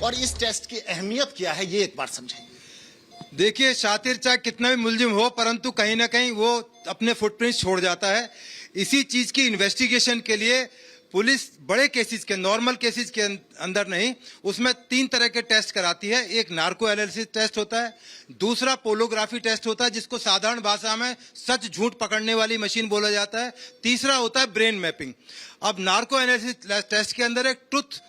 और इस टेस्ट की अहमियत क्या है, ये एक बार समझें। देखिए, शातिर चाहे कितना भी मुलजिम हो, परंतु कहीं ना कहीं वो अपने फुटप्रिंट छोड़ जाता है। इसी चीज की इन्वेस्टिगेशन के लिए पुलिस बड़े केसेस के, नॉर्मल केसेस के अंदर नहीं, उसमें 3 तरह के टेस्ट कराती है। एक नार्को एनालिसिस टेस्ट होता है, दूसरा पोलोग्राफी टेस्ट होता है जिसको साधारण भाषा में सच झूठ पकड़ने वाली मशीन बोला जाता है, तीसरा होता है ब्रेन मैपिंग। अब नार्को एनालिसिस टेस्ट के अंदर एक ट्रुथ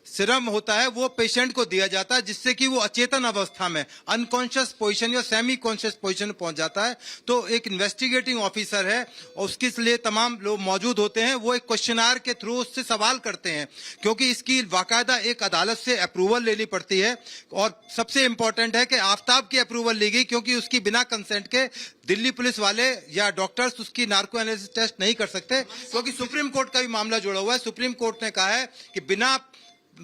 सीरम होता है, वो पेशेंट को दिया जाता है जिससे कि वो अचेतन अवस्था में, अनकॉन्शियस पोजीशन या सेमी कॉन्शियस पोजीशन में पहुंच जाता है। तो एक इन्वेस्टिगेटिंग ऑफिसर है और उसके लिए तमाम लोग मौजूद होते हैं, वो एक क्वेश्चनायर के थ्रू उससे सवाल करते हैं, क्योंकि इसकी बाकायदा एक अदालत से अप्रूवल लेनी पड़ती है। और सबसे इंपॉर्टेंट है कि आफ्ताब की अप्रूवल ली गई, क्योंकि उसकी बिना कंसेंट के दिल्ली पुलिस वाले या डॉक्टर्स उसकी नार्को एनालिसिस टेस्ट नहीं कर सकते, क्योंकि सुप्रीम कोर्ट का भी मामला जुड़ा हुआ है। सुप्रीम कोर्ट ने कहा है कि बिना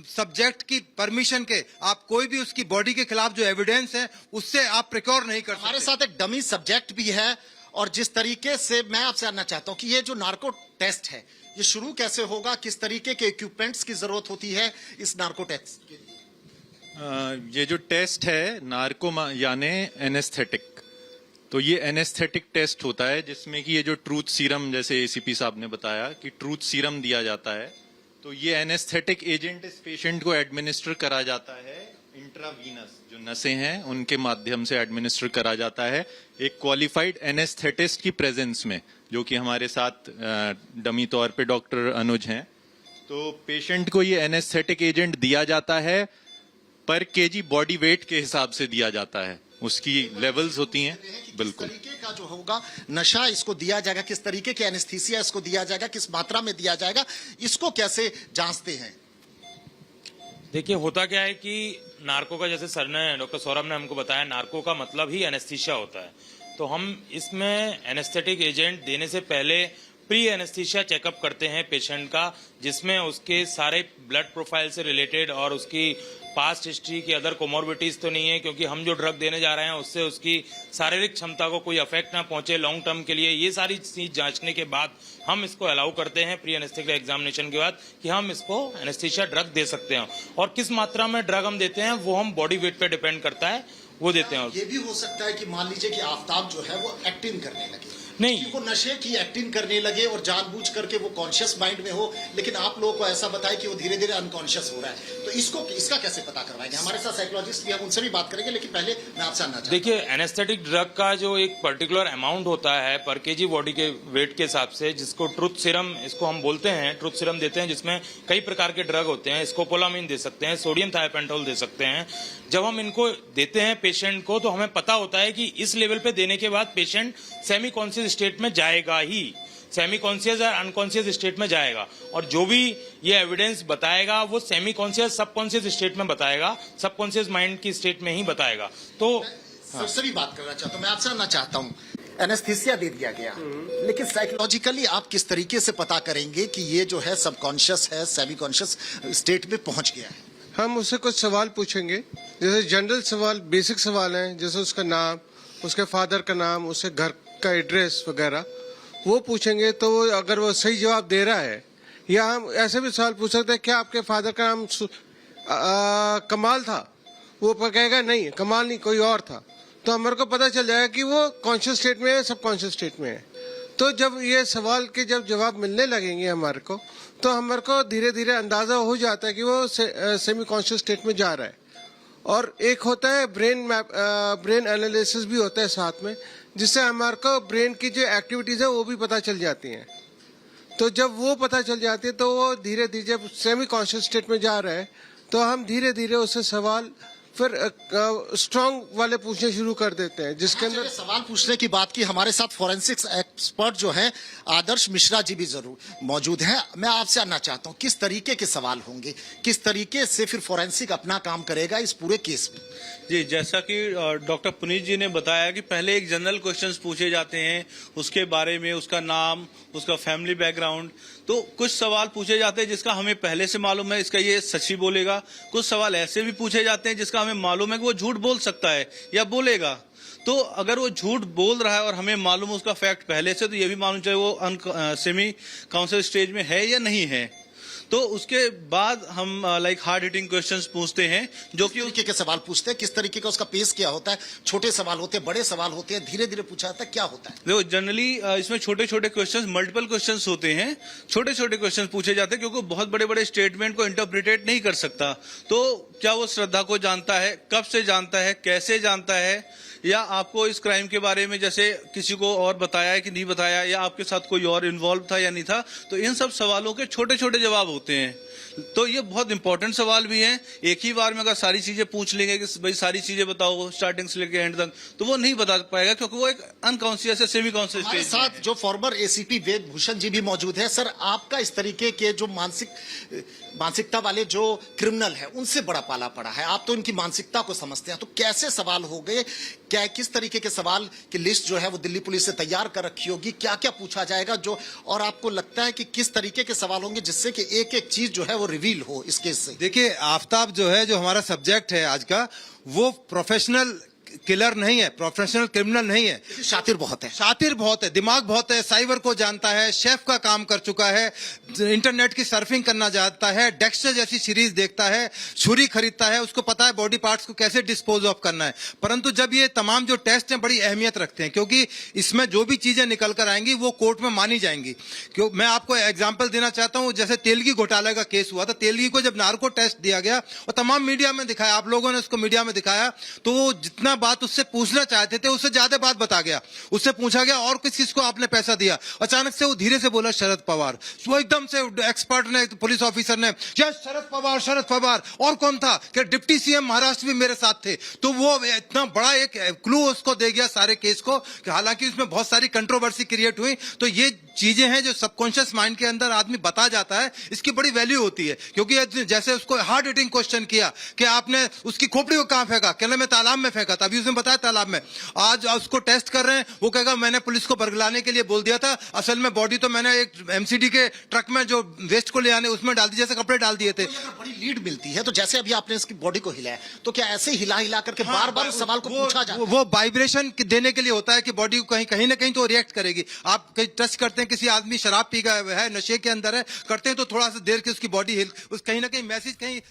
सब्जेक्ट की परमिशन के आप कोई भी उसकी बॉडी के खिलाफ जो एविडेंस है उससे आप प्रिक्योर नहीं कर सकते। हमारे साथ एक डमी सब्जेक्ट भी है, और जिस तरीके से मैं आपसे जानना चाहता हूं कि ये जो नार्को टेस्ट है ये शुरू कैसे होगा, किस तरीके के इक्विपमेंट्स की जरूरत होती है इस नार्को टेस्ट के लिए? ये जो टेस्ट है नार्को यानी एनेस्थेटिक, तो ये एनेस्थेटिक टेस्ट होता है जिसमें कि ये जो ट्रूथ सीरम, जैसे एसीपी साहब ने बताया कि ट्रूथ सीरम दिया जाता है, तो ये एनेस्थेटिक एजेंट इस पेशेंट को एडमिनिस्टर करा जाता है इंट्रावीनस, जो नसें हैं उनके माध्यम से एडमिनिस्टर करा जाता है एक क्वालिफाइड एनेस्थेटिस्ट की प्रेजेंस में, जो कि हमारे साथ डमी तौर पे डॉक्टर अनुज हैं। तो पेशेंट को ये एनेस्थेटिक एजेंट दिया जाता है पर केजी बॉडी वेट के हिसाब से दिया जाता है, उसकी लेवल्स होती हैं। बिल्कुल, किस तरीके का जो होगा नशा इसको दिया जाएगा, किस तरीके के एनेस्थीसिया इसको दिया जाएगा, किस मात्रा में दिया जाएगा, इसको कैसे जांचते हैं? देखिए, होता क्या है कि नार्को का, जैसे सर ने, डॉक्टर सौरभ ने हमको बताया, नार्को का मतलब ही एनेस्थीसिया होता है। तो हम इसमें एनेस्थेटिक एजेंट देने से पहले प्री एनेस्थीसिया चेकअप करते हैं पेशेंट का, जिसमें उसके सारे ब्लड प्रोफाइल से रिलेटेड और उसकी पास्ट हिस्ट्री की अदर कोमोर्बिटीज तो नहीं है, क्योंकि हम जो ड्रग देने जा रहे हैं उससे उसकी शारीरिक क्षमता को कोई अफेक्ट ना पहुंचे लॉन्ग टर्म के लिए। ये सारी चीज जांचने के बाद हम इसको अलाउ करते हैं प्री एनेस्थेटिक एग्जामिनेशन के बाद कि हम इसको एनेस्थीसिया ड्रग दे सकते हैं। और किस मात्रा में ड्रग हम देते हैं वो हम बॉडी वेट पे डिपेंड करता है, वो देते हैं। ये भी हो सकता है कि मान लीजिए कि आफ्ताब जो है वो एक्टिंग करने लगे, नहीं, वो नशे की एक्टिंग करने लगे और जानबूझ करके वो कॉन्शियस माइंड में हो, लेकिन आप लोगों को ऐसा बताए कि वो धीरे धीरे अनकॉन्शियस हो रहा है, तो इसका कैसे पता करवाएंगे? हमारे साथ साइकोलॉजिस्ट भी, हम उनसे भी बात करेंगे, लेकिन पहले मैं आपसे जानना चाहता हूं। देखिए, एनेस्थेटिक ड्रग का जो एक पर्टिकुलर अमाउंट होता है पर केजी बॉडी के वेट के हिसाब से, जिसको ट्रुथ सीरम इसको हम बोलते हैं, ट्रुथ सीरम देते हैं, जिसमें कई प्रकार के ड्रग होते हैं। स्कोपोलामिन दे सकते हैं, सोडियम थायोपेंटोल दे सकते हैं। जब हम इनको देते हैं पेशेंट को तो हमें पता होता है कि इस लेवल पे देने के बाद पेशेंट सेमी कॉन्शियस स्टेट में जाएगा ही, सेमी कॉन्शियस और अनकॉन्शियस स्टेट में जाएगा। और जो भी ये एविडेंस बताएगा वो सेमी कॉन्शियस सबकॉन्शियस स्टेट में बताएगा, सबकॉन्शियस माइंड की स्टेट में ही बताएगा। तो सर से भी बात करना चाहता हूं, मैं आपसे जानना चाहता हूं, एनेस्थीसिया दे दिया गया, लेकिन साइकोलॉजिकली आप किस तरीके से पता करेंगे कि ये जो है सबकॉन्शियस है, सेमी कॉन्शियस स्टेट में पहुंच गया है? हम उससे कुछ सवाल पूछेंगे, जैसे जनरल सवाल, बेसिक सवाल हैं, जैसे उसका नाम, उसके फादर का नाम, उसके घर का एड्रेस वगैरह, वो पूछेंगे। तो अगर वो सही जवाब दे रहा है, या हम ऐसे भी सवाल पूछ सकते हैं, क्या आपके फादर का नाम कमाल था? वो कहेगा नहीं, कमाल नहीं, कोई और था। तो हमारे को पता चल जाएगा कि वो कॉन्शियस स्टेट में है, सबकॉन्शियस स्टेट में है। तो जब ये सवाल के जब जवाब मिलने लगेंगे हमारे को, तो हमारे को धीरे धीरे अंदाजा हो जाता है कि वो सेमी कॉन्शियस स्टेट में जा रहा है। और एक होता है ब्रेन एनालिसिस भी होता है साथ में, जिससे हमारे को ब्रेन की जो एक्टिविटीज है वो भी पता चल जाती हैं। तो जब वो पता चल जाती है तो वो धीरे धीरे, जब सेमी कॉन्शियस स्टेट में जा रहा है, तो हम धीरे धीरे उससे सवाल फिर स्ट्रॉन्ग वाले पूछने शुरू कर देते हैं, जिसके अंदर सवाल पूछने की बात की। हमारे साथ फोरेंसिक्स एक्सपर्ट जो हैं आदर्श मिश्रा जी भी जरूर मौजूद हैं। मैं आपसे जानना चाहता हूं किस तरीके के सवाल होंगे, किस तरीके से फिर फोरेंसिक अपना काम करेगा इस पूरे केस में? जी, जैसा कि डॉक्टर पुनीत जी ने बताया कि पहले एक जनरल क्वेश्चंस पूछे जाते हैं, उसके बारे में, उसका नाम, उसका फैमिली बैकग्राउंड। तो कुछ सवाल पूछे जाते हैं जिसका हमें पहले से मालूम है इसका ये सच ही बोलेगा। कुछ सवाल ऐसे भी पूछे जाते हैं जिसका हमें मालूम है कि वो झूठ बोल सकता है या बोलेगा। तो अगर वो झूठ बोल रहा है और हमें मालूम उसका फैक्ट पहले से, तो ये भी मालूम चाहिए वो सेमी कॉन्शियस स्टेज में है या नहीं है। तो उसके बाद हम लाइक हार्ड हिटिंग क्वेश्चंस पूछते हैं जो कि तरीके के सवाल पूछते हैं, किस तरीके का उसका पेस क्या होता है, छोटे सवाल होते हैं, बड़े सवाल होते हैं, धीरे धीरे पूछा जाता है, क्या होता है? देखो जनरली इसमें छोटे छोटे क्वेश्चंस, मल्टीपल क्वेश्चंस होते हैं, छोटे छोटे क्वेश्चंस पूछे जाते हैं क्योंकि बहुत बड़े बड़े स्टेटमेंट को इंटरप्रिटेट नहीं कर सकता। तो क्या वो श्रद्धा को जानता है, कब से जानता है, कैसे जानता है, या आपको इस क्राइम के बारे में जैसे किसी को और बताया है कि नहीं बताया, या आपके साथ कोई और इन्वॉल्व था या नहीं था। तो इन सब सवालों के छोटे छोटे जवाब होते हैं। तो ये बहुत इंपॉर्टेंट सवाल भी हैं। एक ही बार में अगर सारी चीजें पूछ लेंगे कि भाई सारी चीजें बताओ स्टार्टिंग से लेकर एंड तक, तो वो नहीं बता पाएगा क्योंकि वो एक अनकॉन्शियस या सेमी कॉन्शियस हमारे स्टेज साथ जो फॉर्मर एसीपी वेद भूषण जी भी मौजूद है। सर, आपका इस तरीके के जो मानसिकता वाले जो क्रिमिनल है उनसे बड़ा पाला पड़ा है, आप तो इनकी मानसिकता को समझते हैं, तो कैसे सवाल हो गए, क्या किस तरीके के सवाल की लिस्ट जो है वो दिल्ली पुलिस से तैयार कर रखी होगी, क्या क्या पूछा जाएगा जो, और आपको लगता है कि किस तरीके के सवाल होंगे जिससे कि एक एक चीज जो है वो रिवील हो इस केस से? देखिए, आफ्ताब जो है, जो हमारा सब्जेक्ट है आज का, वो प्रोफेशनल किलर नहीं है, प्रोफेशनल क्रिमिनल नहीं है, शातिर बहुत है, शातिर बहुत है, दिमाग बहुत है, साइबर को जानता है, शेफ का काम कर चुका है, इंटरनेट की सर्फिंग करना जानता है, डेक्स्टर जैसी सीरीज देखता है, छुरी खरीदता है, उसको पता है बॉडी पार्ट्स को कैसे डिस्पोज ऑफ करना है। परंतु जब ये तमाम जो टेस्ट हैं बड़ी अहमियत रखते हैं क्योंकि इसमें जो भी चीजें निकल कर आएंगी वो कोर्ट में मानी जाएंगी। क्यों, मैं आपको एग्जाम्पल देना चाहता हूं, जैसे तेलगी घोटाले का केस हुआ था, तेलगी को जब नार्को टेस्ट दिया गया और तमाम मीडिया में दिखाया, आप लोगों ने उसको मीडिया में दिखाया, तो वो जितना बात उससे पूछना चाहते थे उससे ज्यादा बात बता गया। उससे पूछा गया और किस चीज को आपने पैसा दिया, अचानक से वो धीरे से बोला शरद पवार। वो एकदम से एक्सपर्ट ने, पुलिस ऑफिसर ने, यस शरद पवार, शरद पवार। और कौन था कि डिप्टी सीएम महाराष्ट्र भी मेरे साथ थे। तो वो इतना बड़ा एक क्लू उसको दे गया सारे केस को, कि हालांकि उसमें बहुत सारी कंट्रोवर्सी क्रिएट हुई। तो ये चीजें हैं जो सबकॉन्शियस माइंड के अंदर आदमी बता जाता है, इसकी बड़ी वैल्यू होती है। क्योंकि जैसे उसको हार्ड हिटिंग क्वेश्चन किया कि आपने उसकी खोपड़ी को कहां फेंका, कहना मैं तालाब में फेंका था, अभी उसने बताया तालाब में। आज उसको टेस्ट कर रहे हैं, वो कहेगा मैंने पुलिस को बरगलाने के लिए बोल दिया था, असल में बॉडी तो मैंने एक एमसीडी के ट्रक में जो वेस्ट को ले आने उसमें डाल दी, जैसे कपड़े डाल दिए थे। तो अगर बड़ी लीड मिलती है तो जैसे अभी आपने इसकी बॉडी को हिलाया, तो क्या ऐसे हिला हिला करके बार बार उस सवाल को पूछा जाता है? वो वाइब्रेशन देने के लिए होता है कि बॉडी को कहीं ना कहीं तो रिएक्ट करेगी। आप कहीं टच करते हैं, किसी आदमी शराब पी गया है, नशे के अंदर है, करते हैं तो थोड़ा सा देर के उसकी बॉडी हिल, कहीं ना कहीं मैसेज कहीं